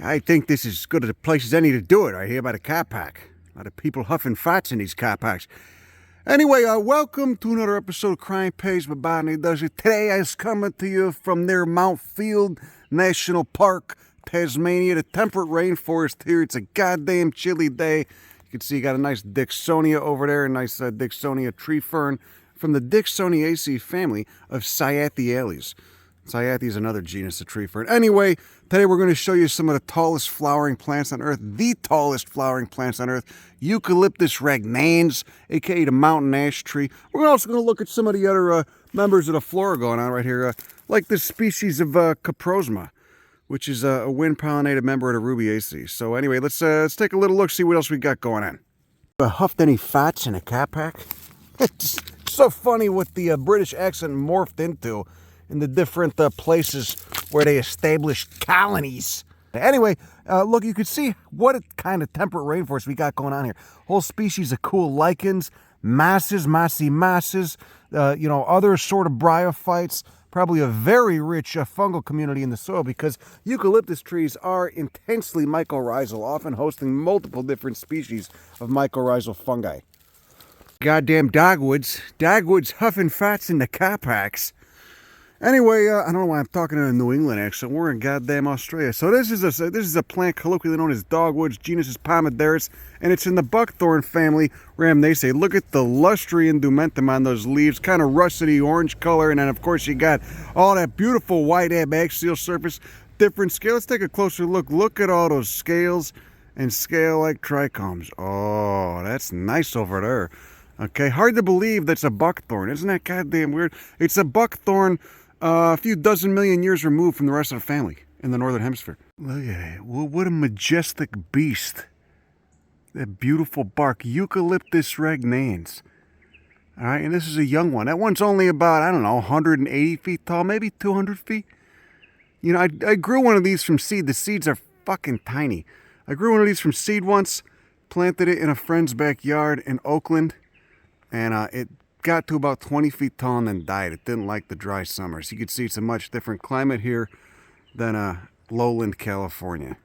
I think this is as good a place as any to do it right here by the car park. A lot of people huffing farts in these car parks. Anyway, welcome to another episode of Crime Pays My Botany Does It. Today I was coming to you from near Mount Field National Park, Tasmania, the temperate rainforest here. It's a goddamn chilly day. You can see you got a nice Dicksonia over there, a nice Dicksonia tree fern from the Dicksoniaceae family of Cyathiales. Cyathy is another genus of tree fern. Anyway, today we're going to show you some of the tallest flowering plants on Earth, the tallest flowering plants on Earth, Eucalyptus regnans, aka the mountain ash tree. We're also going to look at some of the other members of the flora going on right here, like this species of Caprosma, which is a wind-pollinated member of the Rubiaceae. So anyway, let's take a little look, see what else we got going on. Huffed any fats in a cat pack? It's so funny what the British accent morphed into in the different places where they established colonies. Anyway, look, you can see what kind of temperate rainforest we got going on here. Whole species of cool lichens, masses, other sort of bryophytes. Probably a very rich fungal community in the soil because eucalyptus trees are intensely mycorrhizal, often hosting multiple different species of mycorrhizal fungi. Goddamn dogwoods. Dogwoods huffing fats in the car packs. Anyway, I don't know why I'm talking in a New England accent. We're in goddamn Australia. So this is a plant colloquially known as dogwoods. Genus is Pomaderis, and it's in the Buckthorn family, Rhamnaceae. Look at the lustry indumentum on those leaves, kind of russety orange color, and then of course you got all that beautiful white abaxial surface, different scale. Let's take a closer look. Look at all those scales and scale-like trichomes. Oh, that's nice over there. Okay, hard to believe that's a buckthorn. Isn't that goddamn weird? It's a buckthorn. A few dozen million years removed from the rest of the family in the northern hemisphere. Look at it. Well, what a majestic beast. That beautiful bark. Eucalyptus regnans. All right, and this is a young one. That one's only about, I don't know, 180 feet tall, maybe 200 feet. You know, I grew one of these from seed. The seeds are fucking tiny. I grew one of these from seed once, planted it in a friend's backyard in Oakland, and it got to about 20 feet tall and then died. It didn't like the dry summers. You can see it's a much different climate here than lowland California.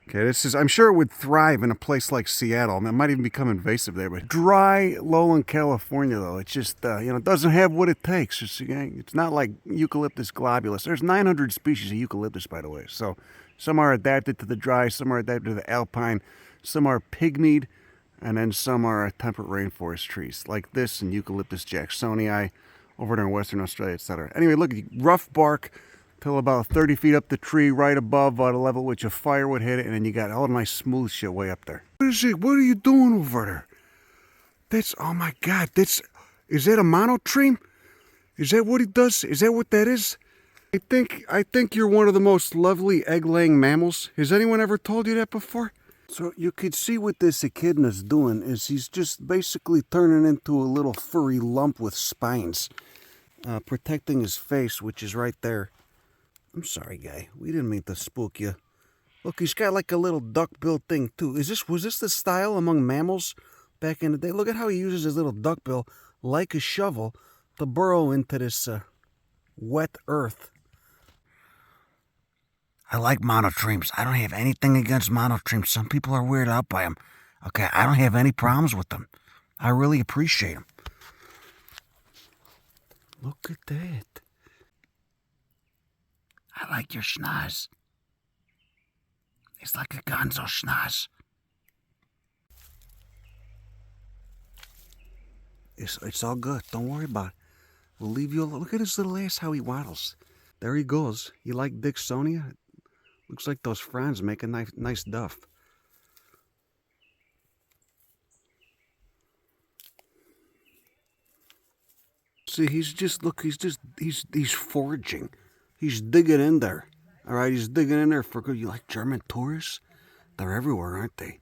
Okay, I'm sure it would thrive in a place like Seattle. I mean, it might even become invasive there, but dry lowland California, though, it just, it doesn't have what it takes. It's not like Eucalyptus globulus. There's 900 species of eucalyptus, by the way. So some are adapted to the dry, some are adapted to the alpine, some are pygmied, and then some are temperate rainforest trees, like this and Eucalyptus jacksonii over there in Western Australia, etc. Anyway, look, rough bark till about 30 feet up the tree, right above the level at which a fire would hit it, and then you got all the nice smooth shit way up there. What is it? What are you doing over there? That's, oh my God, is that a monotreme? Is that what he does? Is that what that is? I think you're one of the most lovely egg-laying mammals. Has anyone ever told you that before? So you could see what this echidna's doing is he's just basically turning into a little furry lump with spines, protecting his face, which is right there. I'm sorry, guy. We didn't mean to spook you. Look, he's got like a little duck-bill thing too. Was this the style among mammals back in the day? Look at how he uses his little duck-bill like a shovel to burrow into this wet earth. I like monotremes. I don't have anything against monotremes. Some people are weirded out by them. Okay, I don't have any problems with them. I really appreciate them. Look at that. I like your schnoz. It's like a gonzo schnoz. It's all good. Don't worry about it. We'll leave you alone. Look at his little ass, how he waddles. There he goes. You like Dicksonia? Looks like those ferns make a nice duff. See, he's foraging. He's digging in there. All right, he's digging in there for good. You like German tourists? They're everywhere, aren't they?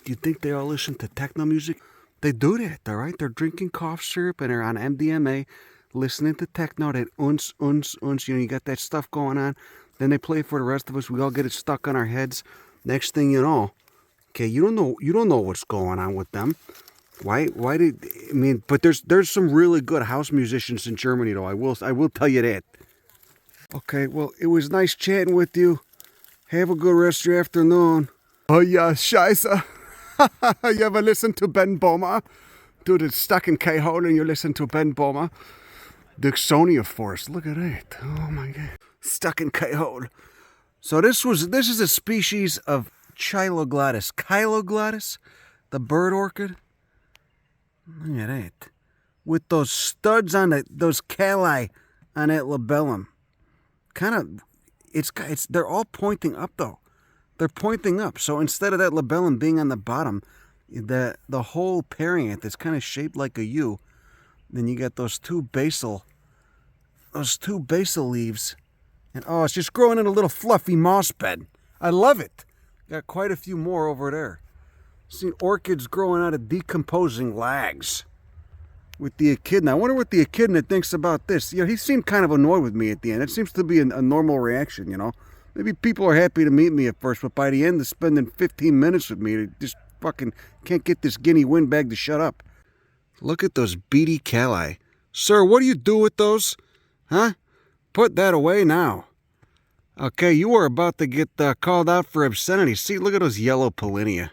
Do you think they all listen to techno music? They do that, all right? They're drinking cough syrup and they're on MDMA, listening to techno, that uns. You got that stuff going on. Then they play it for the rest of us. We all get it stuck on our heads. Next thing you know, okay, you don't know what's going on with them. But there's some really good house musicians in Germany, though. I will tell you that. Okay, well, it was nice chatting with you. Have a good rest of your afternoon. Oh yeah, scheiße. You ever listen to Ben Boma? Dude, it's stuck in K-hole and you listen to Ben Boma. Dicksonia forest, look at that. Oh my god. Stuck in K-hole. So this is a species of Chiloglottis. Chiloglottis? The bird orchid? Look at that. With those studs on those calli on that labellum. Kind of, they're all pointing up though. They're pointing up. So instead of that labellum being on the bottom, the whole perianth is kind of shaped like a U. Then you got those two basal leaves. And oh, it's just growing in a little fluffy moss bed. I love it. Got quite a few more over there. Seen orchids growing out of decomposing lags. With the echidna. I wonder what the echidna thinks about this. You know, he seemed kind of annoyed with me at the end. It seems to be a normal reaction, you know. Maybe people are happy to meet me at first, but by the end of spending 15 minutes with me, they just fucking can't get this guinea windbag to shut up. Look at those beady calli. Sir, what do you do with those? Huh? Put that away now. Okay, you are about to get called out for obscenity. See, look at those yellow pollinia.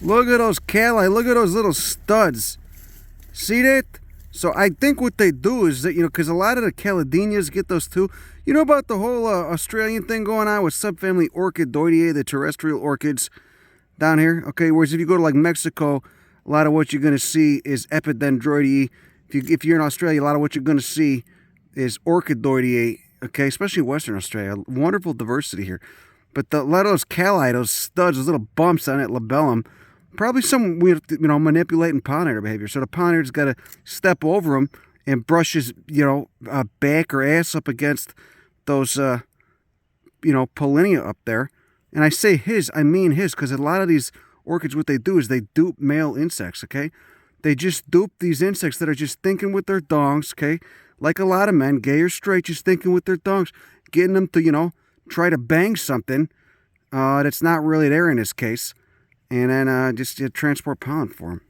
Look at those calli. Look at those little studs. See that? So I think what they do is that, you know, because a lot of the caladinas get those too. You know about the whole Australian thing going on with subfamily Orchidoideae, the terrestrial orchids down here? Okay, whereas if you go to like Mexico, a lot of what you're going to see is Epidendroideae. If you're in Australia, a lot of what you're going to see is Orchidoideae, okay, especially Western Australia. Wonderful diversity here. But a lot of those calli, those studs, those little bumps on that labellum, probably some, you know, manipulating pollinator behavior. So the pollinator's got to step over them and brush his, you know, back or ass up against those, you know, pollinia up there. And I say his, I mean his, because a lot of these orchids, what they do is they dupe male insects, okay? They just dupe these insects that are just thinking with their dongs, okay? Like a lot of men, gay or straight, just thinking with their dongs, getting them to, you know, try to bang something that's not really there in this case. And then just transport pollen for them.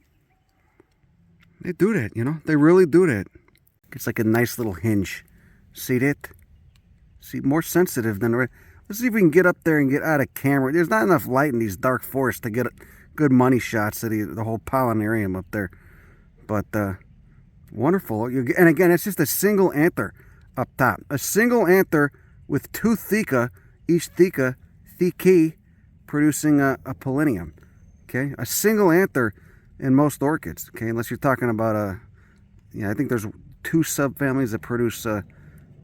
They do that, you know. They really do that. It's like a nice little hinge. See that? See, more sensitive than the rest. Let's see if we can get up there and get out of camera. There's not enough light in these dark forests to get good money shots of the whole pollinarium up there. But wonderful. And again, it's just a single anther up top. A single anther with two theca, each thecae, producing a pollinium. Okay, a single anther in most orchids. Okay, unless you're talking about I think there's two subfamilies that produce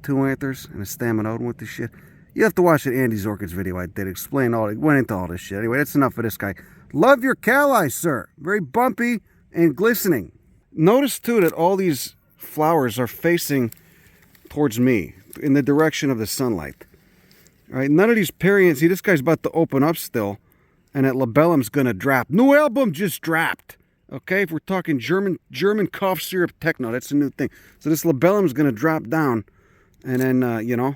two anthers and a staminodon with this shit. You have to watch the Andy's Orchids video I did. Went into all this shit. Anyway, that's enough of this guy. Love your calli, sir. Very bumpy and glistening. Notice too that all these flowers are facing towards me in the direction of the sunlight. All right, none of these perianths. See, this guy's about to open up still. And that labellum's gonna drop. New album just dropped. Okay, if we're talking German cough syrup techno, that's a new thing. So this labellum's gonna drop down, and then you know,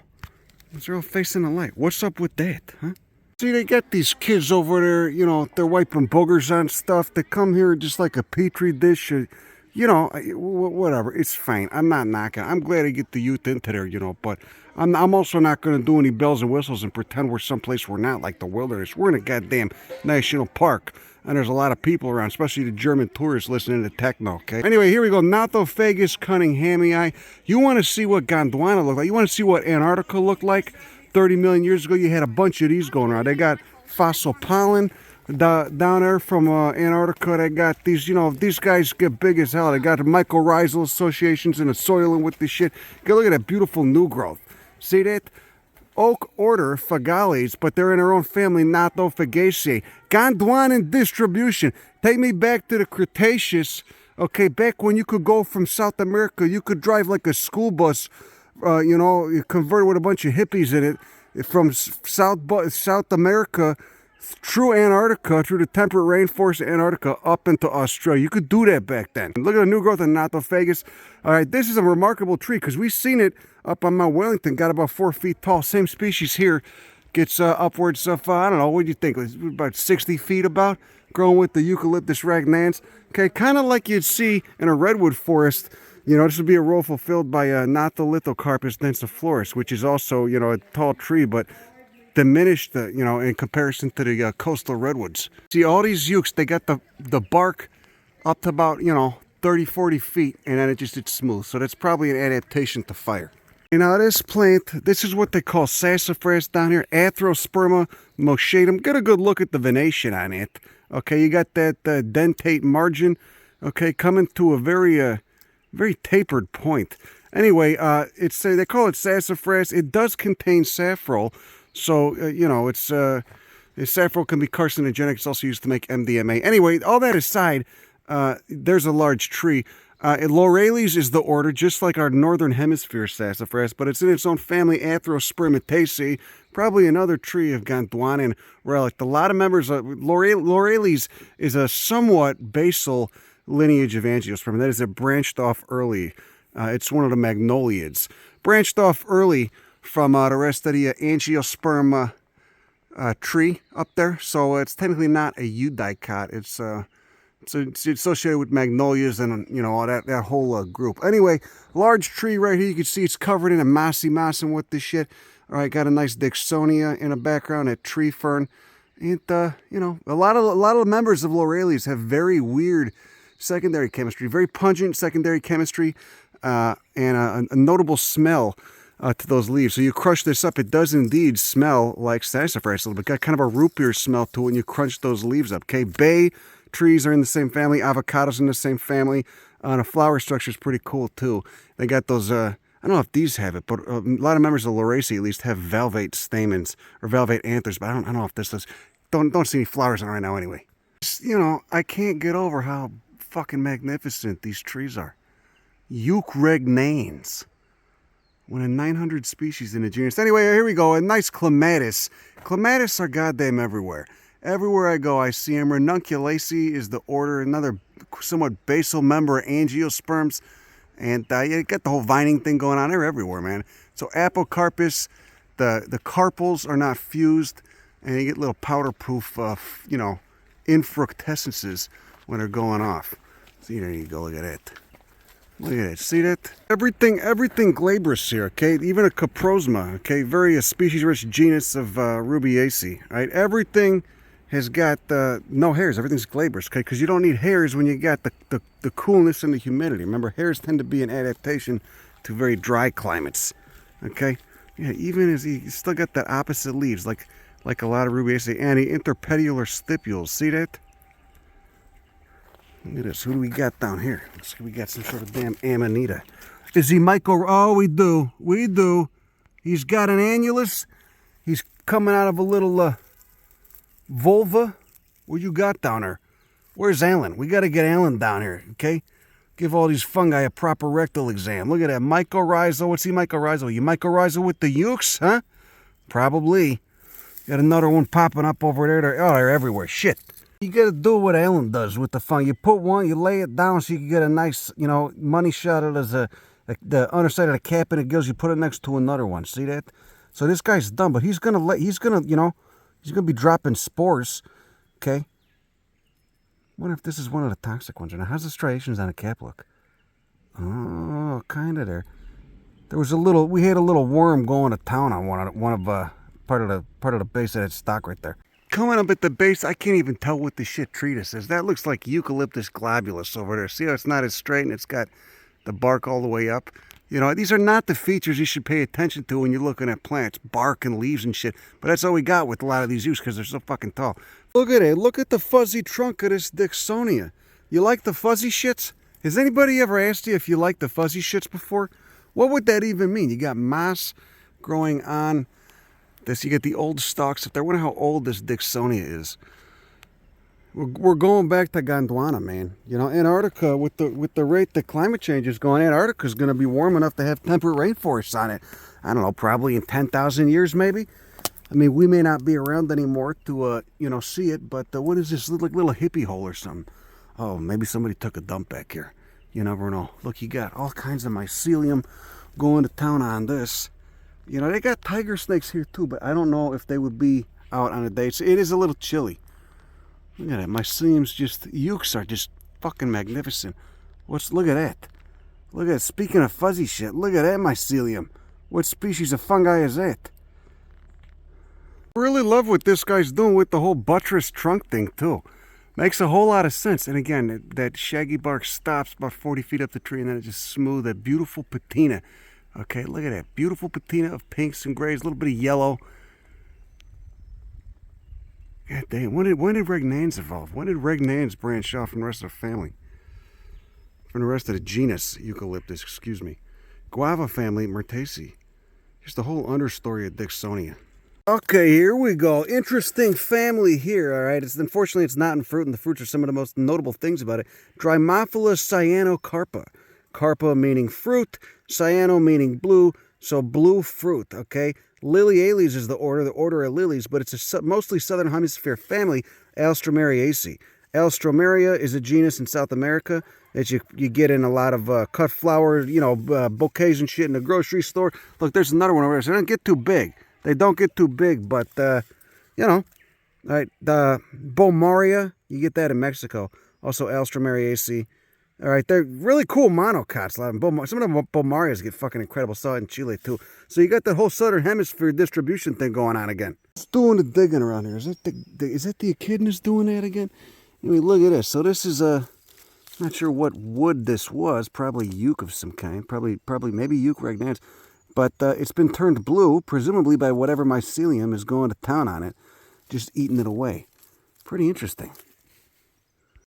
they're all facing the light. What's up with that, huh? See, they got these kids over there. You know, they're wiping boogers on stuff. They come here just like a petri dish. You know, whatever. It's fine. I'm not knocking. I'm glad I get the youth into there. You know, but I'm also not going to do any bells and whistles and pretend we're someplace we're not, like the wilderness. We're in a goddamn national park, and there's a lot of people around, especially the German tourists listening to techno, okay? Anyway, here we go. Nothophagus cunninghamii. You want to see what Gondwana looked like? You want to see what Antarctica looked like 30 million years ago? You had a bunch of these going around. They got fossil pollen down there from Antarctica. They got these, you know, these guys get big as hell. They got the mycorrhizal associations in the soil and with this shit. Go look at that beautiful new growth. See that? Oak order Phagales, but they're in their own family, Nothophagaceae. Gondwanan distribution. Take me back to the Cretaceous. Okay, back when you could go from South America, you could drive like a school bus, you know, converted with a bunch of hippies in it, from South America through Antarctica, through the temperate rainforests of Antarctica, up into Australia. You could do that back then. Look at the new growth of Nothophagus. All right, this is a remarkable tree because we've seen it up on Mount Wellington, got about 4 feet tall. Same species here, gets upwards of, I don't know, what do you think? It's about 60 feet about, growing with the Eucalyptus regnans. Okay, kind of like you'd see in a redwood forest. You know, this would be a role fulfilled by Notholithocarpus densiflorus, which is also, you know, a tall tree, but diminished, you know, in comparison to the coastal redwoods. See, all these ukes, they got the bark up to about, you know, 30, 40 feet, and then it's smooth. So that's probably an adaptation to fire. You know, this plant, this is what they call sassafras down here, Athrosperma moschatum. Get a good look at the venation on it. Okay, you got that dentate margin, okay, coming to a very tapered point. Anyway, they call it sassafras. It does contain saffrol, so you know, saffrol can be carcinogenic. It's also used to make MDMA. Anyway, all that aside, there's a large tree. Laurales is the order, just like our northern hemisphere sassafras, but it's in its own family, Myrtaceae, probably another tree of Gondwanan relic. A lot of members of Laurales is a somewhat basal lineage of angiosperm. That is, it branched off early. It's one of the magnoliids. Branched off early from the rest of the angiosperm tree up there, so it's technically not a eudicot. It's associated with magnolias and, you know, all that whole group. Anyway, large tree right here. You can see it's covered in a mossing with this shit. All right, got a nice Dicksonia in the background, a tree fern, and you know, a lot of the members of Laurales have very weird secondary chemistry, very pungent secondary chemistry, and a notable smell to those leaves. So you crush this up, it does indeed smell like sassafras a little bit. Got kind of a root beer smell to it when you crunch those leaves up. Okay, bay trees are in the same family, avocados in the same family. The flower structure is pretty cool too. They got those, I don't know if these have it, but a lot of members of Lauraceae at least have valvate stamens or valvate anthers, but I don't know if this does. Don't see any flowers on it right now anyway. You know, I can't get over how fucking magnificent these trees are. Regnans. One of 900 species in the genus. Anyway, here we go. A nice clematis. Clematis are goddamn everywhere. Everywhere I go, I see them. Ranunculaceae is the order, another somewhat basal member of angiosperms. And you get the whole vining thing going on. They're everywhere, man. So apocarpus, the carpels are not fused, and you get little powder-proof, you know, infructescences when they're going off. See, there you go. Look at it. Look at it. See that? Everything glabrous here, okay? Even a coprosma, okay? Very species-rich genus of Rubiaceae, right? Everything has got no hairs. Everything's glabrous, okay? Because you don't need hairs when you got the coolness and the humidity. Remember, hairs tend to be an adaptation to very dry climates, okay? Yeah, even as you still got that opposite leaves, like a lot of Rubiaceae, and the interpediolar stipules. See that? Look at this. Who do we got down here? Looks like we got some sort of damn amanita. Is he Michael? Oh, we do. We do. He's got an annulus. He's coming out of a little vulva. What you got down there? Where's Alan? We got to get Alan down here, okay? Give all these fungi a proper rectal exam. Look at that. Mycorrhizal. What's he mycorrhizal? You mycorrhizal with the ukes, huh? Probably. Got another one popping up over there. They're everywhere. Shit. You got to do what Alan does with the fungi. You put one, you lay it down so you can get a nice, you know, money shot at as the underside of the cap and it gives you put it next to another one. See that? So this guy's done, but he's gonna be dropping spores. Okay. Wonder if this is one of the toxic ones or not. How's the striations on the cap look? Oh, kind of there. We had a little worm going to town on part of the base of that stock right there. Coming up at the base, I can't even tell what the shit tree this is. That looks like Eucalyptus globulus over there. See how it's not as straight and it's got the bark all the way up? You know, these are not the features you should pay attention to when you're looking at plants. Bark and leaves and shit. But that's all we got with a lot of these ukes because they're so fucking tall. Look at it. Look at the fuzzy trunk of this Dicksonia. You like the fuzzy shits? Has anybody ever asked you if you like the fuzzy shits before? What would that even mean? You got moss growing on this. You get the old stalks up there. I wonder how old this Dicksonia is. We're going back to Gondwana, man. You know, Antarctica, with the rate that climate change is going, Antarctica is going to be warm enough to have temperate rainforests on it. I don't know, probably in 10,000 years, maybe. I mean, we may not be around anymore to, you know, see it. But what is this little hippie hole or something? Oh, maybe somebody took a dump back here. You never know. Look, you got all kinds of mycelium going to town on this. You know, they got tiger snakes here too, but I don't know if they would be out on a day. So it is a little chilly. Look at that. Mycelium's ukes are just fucking magnificent. Look at that. Look at that. Speaking of fuzzy shit, look at that mycelium. What species of fungi is that? Really love what this guy's doing with the whole buttress trunk thing too. Makes a whole lot of sense. And again, that shaggy bark stops about 40 feet up the tree, and then it just smooth, that beautiful patina. Okay, look at that. Beautiful patina of pinks and grays, a little bit of yellow. God damn, when did regnans evolve? When did regnans branch off from the rest of the family? From the rest of the genus, Eucalyptus, excuse me. Guava family, Myrtaceae. Just the whole understory of Dicksonia. Okay, here we go. Interesting family here, all right? Unfortunately, it's not in fruit, and the fruits are some of the most notable things about it. Dromophila cyanocarpa. Carpa meaning fruit, cyano meaning blue, so blue fruit, okay? Liliales is the order of lilies, but it's a mostly southern hemisphere family, Alströmeriaceae. Alstroemeria is a genus in South America that you get in a lot of cut flower, bouquets and shit in the grocery store. Look, there's another one over there. So they don't get too big. They don't get too big, but, all right, the Bomaria, you get that in Mexico. Also Alströmeriaceae. All right, they're really cool monocots. Some of the Bomarias get fucking incredible. Saw it in Chile, too. So you got that whole southern hemisphere distribution thing going on again. What's doing the digging around here? Is that the echidnas doing that again? I mean, look at this. So this is not sure what wood this was. Probably euc of some kind. Probably maybe euc regnans. But it's been turned blue, presumably by whatever mycelium is going to town on it. Just eating it away. Pretty interesting.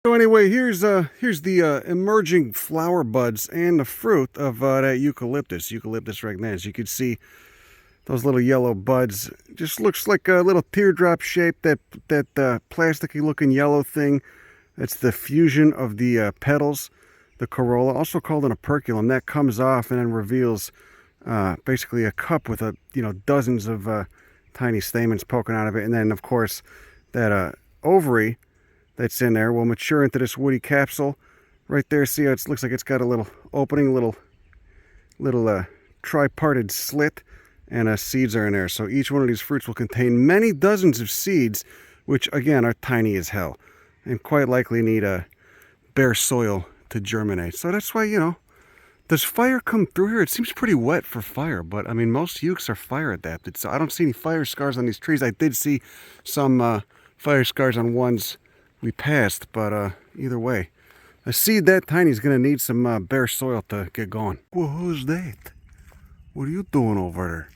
So anyway, here's the emerging flower buds and the fruit of that Eucalyptus regnans. You can see those little yellow buds. Just looks like a little teardrop shape, that plasticky looking yellow thing. That's the fusion of the petals, the corolla, also called an operculum. That comes off and then reveals basically a cup with dozens of tiny stamens poking out of it. And then, of course, that ovary that's in there will mature into this woody capsule right there. See how it looks like it's got a little opening, little tripartite slit, and seeds are in there. So each one of these fruits will contain many dozens of seeds, which again are tiny as hell and quite likely need bare soil to germinate. So that's why, does fire come through here? It seems pretty wet for fire, but I mean, most eucs are fire adapted, so I don't see any fire scars on these trees. I did see some fire scars on ones we passed, but either way, a seed that tiny is going to need some bare soil to get going. Well, who's that? What are you doing over there?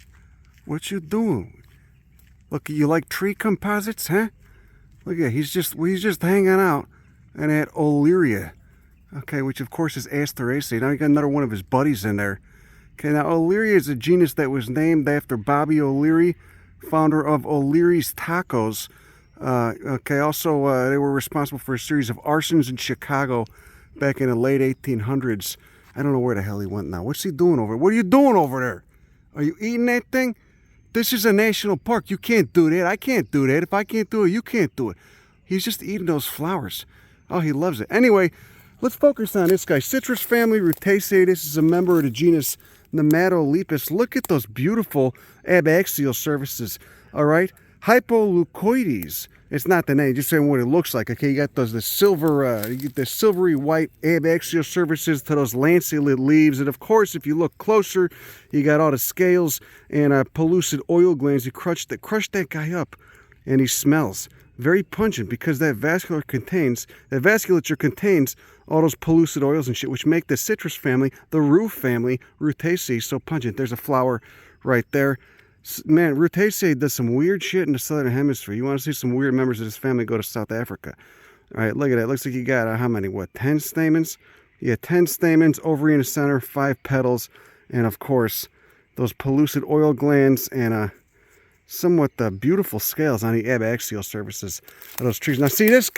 What you doing? Look, you like tree composites, huh? Look at, he's just hanging out in that Olearia. Okay, which of course is Asteraceae. Now you got another one of his buddies in there. Okay, now Olearia is a genus that was named after Bobby O'Leary, founder of O'Leary's Tacos. Okay, also they were responsible for a series of arsons in Chicago back in the late 1800s. I don't know where the hell he went now. What's he doing over there? What are you doing over there? Are you eating that thing? This is a national park. You can't do that. I can't do that. If I can't do it, you can't do it. He's just eating those flowers. Oh, he loves it. Anyway, let's focus on this guy. Citrus family, Rhamnaceae. This is a member of the genus Nematolepis. Look at those beautiful abaxial surfaces. All right. Hypoleucoides. It's not the name, just saying what it looks like. Okay, you got the silvery white abaxial surfaces to those lanceolate leaves, and of course, if you look closer, you got all the scales and pellucid oil glands. You crush that guy up, and he smells very pungent because that vasculature contains all those pellucid oils and shit, which make the citrus family, the rue family, Rhamnaceae, so pungent. There's a flower right there. Man, Rhamnaceae does some weird shit in the southern hemisphere. You want to see some weird members of this family, go to South Africa. All right, look at that. Looks like you got, how many, 10 stamens? Yeah, 10 stamens, ovary in the center, 5 petals, and of course, those pellucid oil glands and somewhat beautiful scales on the abaxial surfaces of those trees. Now, see, this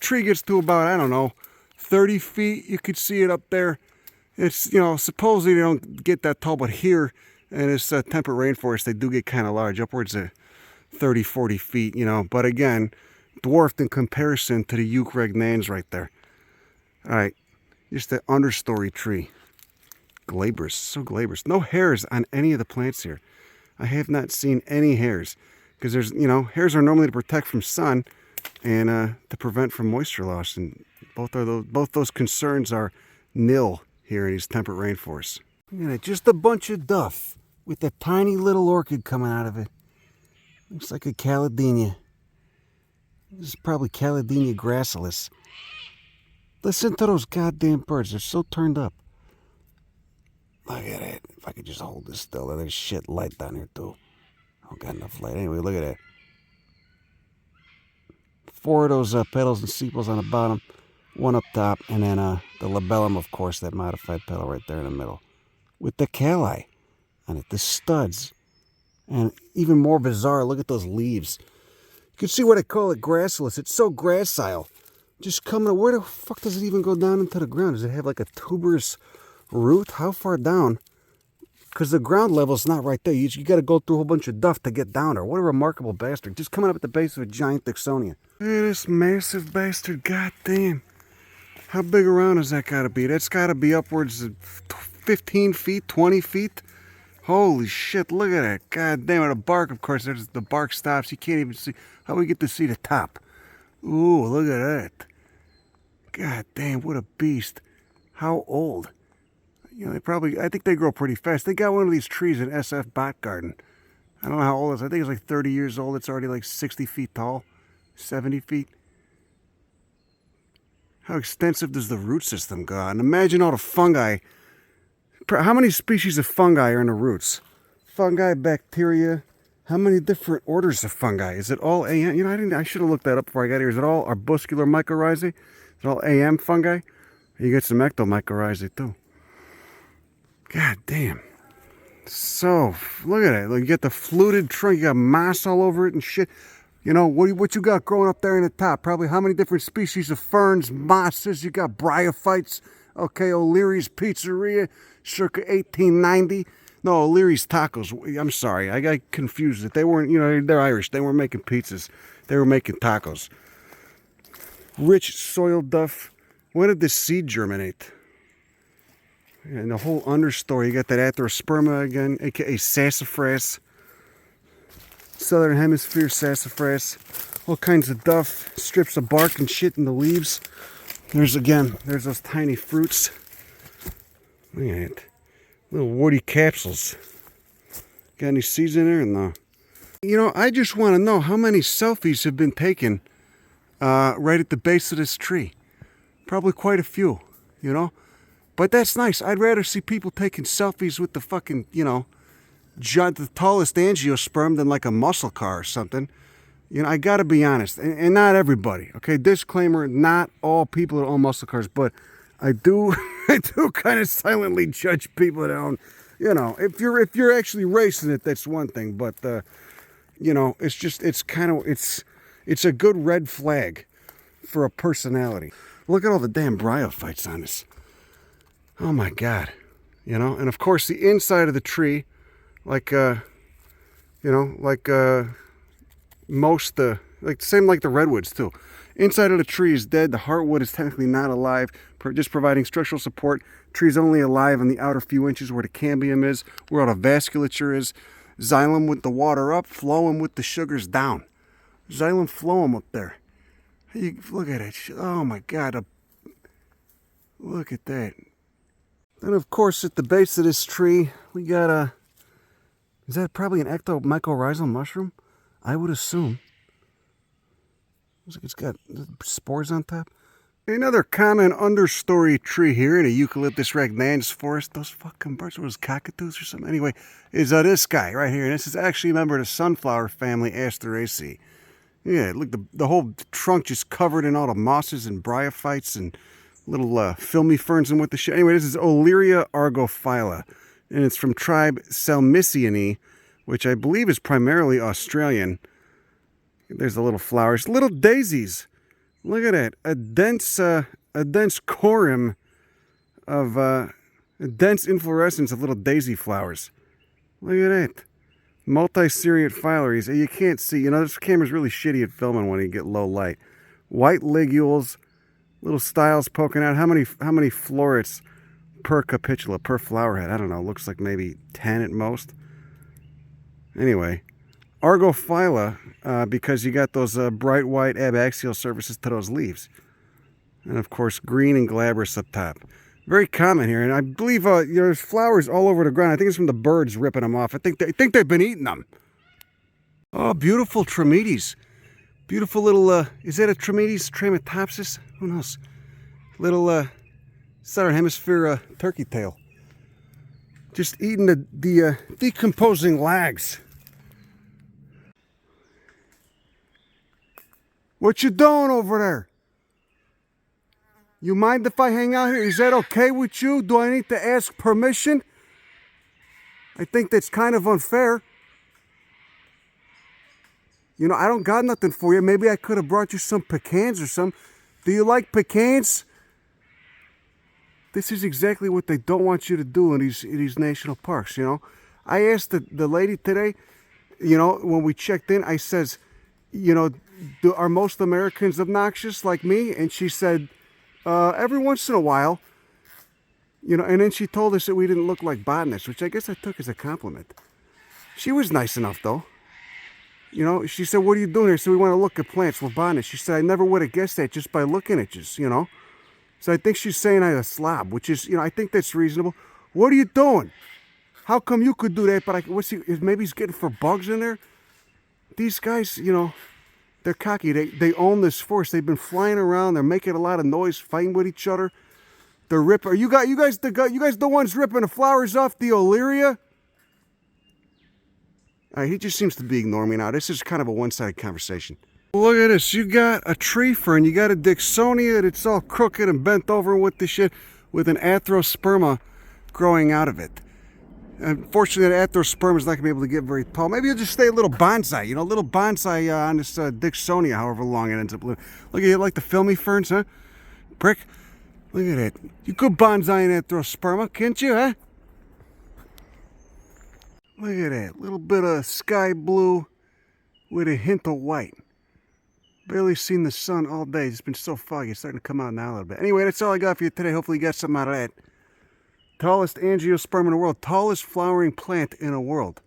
tree gets to about, I don't know, 30 feet. You could see it up there. It's, supposedly they don't get that tall, but here, and it's temperate rainforest, they do get kind of large, upwards of 30, 40 feet, But again, dwarfed in comparison to the euc regnans right there. All right, just the understory tree. Glabrous, so glabrous. No hairs on any of the plants here. I have not seen any hairs. Because there's, hairs are normally to protect from sun and to prevent from moisture loss. And both those concerns are nil here in these temperate rainforests. Look at it, just a bunch of duff with a tiny little orchid coming out of it. Looks like a caladinia. This is probably Caladinia gracilis. Listen to those goddamn birds. They're so turned up. Look at it. If I could just hold this still. There's shit light down here, too. I don't got enough light. Anyway, look at that. 4 of those petals and sepals on the bottom. 1 up top. And then the labellum, of course, that modified petal right there in the middle. With the calli on it. The studs. And even more bizarre, look at those leaves. You can see why they call it gracilis. It's so gracile. Just coming, where the fuck does it even go down into the ground? Does it have like a tuberous root? How far down? Because the ground level's not right there. You got to go through a whole bunch of duff to get down there. What a remarkable bastard. Just coming up at the base of a giant Dicksonia. Look at this massive bastard. God damn. How big around has that got to be? That's got to be upwards of 15 feet, 20 feet. Holy shit, look at that. God damn it. The bark, of course, there's the bark stops. You can't even see. How do we get to see the top? Ooh, look at that. God damn, what a beast. How old? You know, I think they grow pretty fast. They got one of these trees in SF Bot Garden. I don't know how old it is. I think it's like 30 years old. It's already like 60 feet tall, 70 feet. How extensive does the root system go on? Imagine all the fungi. How many species of fungi are in the roots? Fungi, bacteria. How many different orders of fungi? Is it all AM? You know, I should have looked that up before I got here. Is it all arbuscular mycorrhizae? Is it all AM fungi? You get some ectomycorrhizae too. God damn. So, look at it. Look, you get the fluted trunk. You got moss all over it and shit. You know, what you got growing up there in the top? Probably how many different species of ferns, mosses. You got bryophytes. Okay, O'Leary's Pizzeria, circa 1890. No, O'Leary's Tacos. I'm sorry, I got confused. They weren't, you know, they're Irish. They weren't making pizzas. They were making tacos. Rich soil duff. When did this seed germinate? And the whole understory, you got that atherosperma again, aka sassafras. Southern hemisphere sassafras. All kinds of duff. Strips of bark and shit in the leaves. There's those tiny fruits. Look at it. Little woody capsules. Got any seeds in there? No. You know, I just want to know how many selfies have been taken right at the base of this tree. Probably quite a few, you know. But that's nice. I'd rather see people taking selfies with the fucking, you know, the tallest angiosperm than like a muscle car or something. You know, I gotta be honest, and not everybody. Okay, disclaimer: not all people that own muscle cars, but I do kind of silently judge people that own. You know, if you're actually racing it, that's one thing. But you know, it's a good red flag for a personality. Look at all the damn bryophytes on this. Oh my God, you know, and of course the inside of the tree, like same like the redwoods too. Inside of the tree is dead. The heartwood is technically not alive, just providing structural support. Tree's only alive in the outer few inches where the cambium is, where all the vasculature is. Xylem with the water up, phloem with the sugars down. Xylem phloem up there. Look at it. Oh my God. Look at that. Then of course at the base of this tree we got is that probably an ectomycorrhizal mushroom? I would assume. Looks like it's got spores on top. Another common understory tree here in a Eucalyptus regnans forest. Those fucking birds, were those cockatoos or something? Anyway, is this guy right here. And this is actually a member of the sunflower family, Asteraceae. Yeah, look, the whole trunk just covered in all the mosses and bryophytes and little filmy ferns and what the shit. Anyway, this is Olearia argophylla. And it's from tribe Salmiciinae, which I believe is primarily Australian. There's the little flowers. Little daisies. Look at it. A dense corym of a dense inflorescence of little daisy flowers. Look at it. Multi-seriate phyllories. You can't see. You know, this camera's really shitty at filming when you get low light. White ligules. Little styles poking out. How many florets per capitula, per flower head? I don't know. Looks like maybe 10 at most. Anyway, argophylla, because you got those bright white abaxial surfaces to those leaves. And of course, green and glabrous up top. Very common here. And I believe there's flowers all over the ground. I think it's from the birds ripping them off. I think they've been eating them. Oh, beautiful Trametes. Beautiful little, is that a Trametes? Trametopsis? Who knows? Little, southern hemisphere turkey tail. Just eating the decomposing lags. What you doing over there? You mind if I hang out here? Is that okay with you? Do I need to ask permission? I think that's kind of unfair. You know, I don't got nothing for you. Maybe I could have brought you some pecans or some. Do you like pecans? This is exactly what they don't want you to do in these national parks, you know. I asked the lady today, you know, when we checked in, I says, you know, are most Americans obnoxious like me? And she said, every once in a while. You know, and then she told us that we didn't look like botanists, which I guess I took as a compliment. She was nice enough, though. You know, she said, what are you doing here? So we want to look at plants. We're botanists. She said, I never would have guessed that just by looking at you, you know. So I think she's saying I'm a slob, which is, you know, I think that's reasonable. What are you doing? How come you could do that, but maybe he's getting for bugs in there? These guys, you know, they're cocky. They own this forest. They've been flying around. They're making a lot of noise, fighting with each other. They're ripping. You guys the ones ripping the flowers off the Olearia? He just seems to be ignoring me now. This is kind of a one-sided conversation. Look at this. You got a tree fern. You got a Dicksonia that's all crooked and bent over with this shit with an atherosperma growing out of it. Unfortunately, that atherosperma is not going to be able to get very tall. Maybe you'll just stay a little bonsai. You know, a little bonsai on this Dicksonia, however long it ends up living. Look at it, like the filmy ferns, huh? Prick. Look at it. You could bonsai an atherosperma, can't you, huh? Look at that. Little bit of sky blue with a hint of white. Barely seen the sun all day. It's been so foggy. It's starting to come out now a little bit. Anyway, that's all I got for you today. Hopefully you got something out of that. Tallest angiosperm in the world. Tallest flowering plant in the world.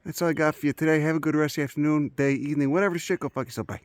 That's all I got for you today. Have a good rest of the afternoon, day, evening, whatever the shit. Go fuck yourself. Bye.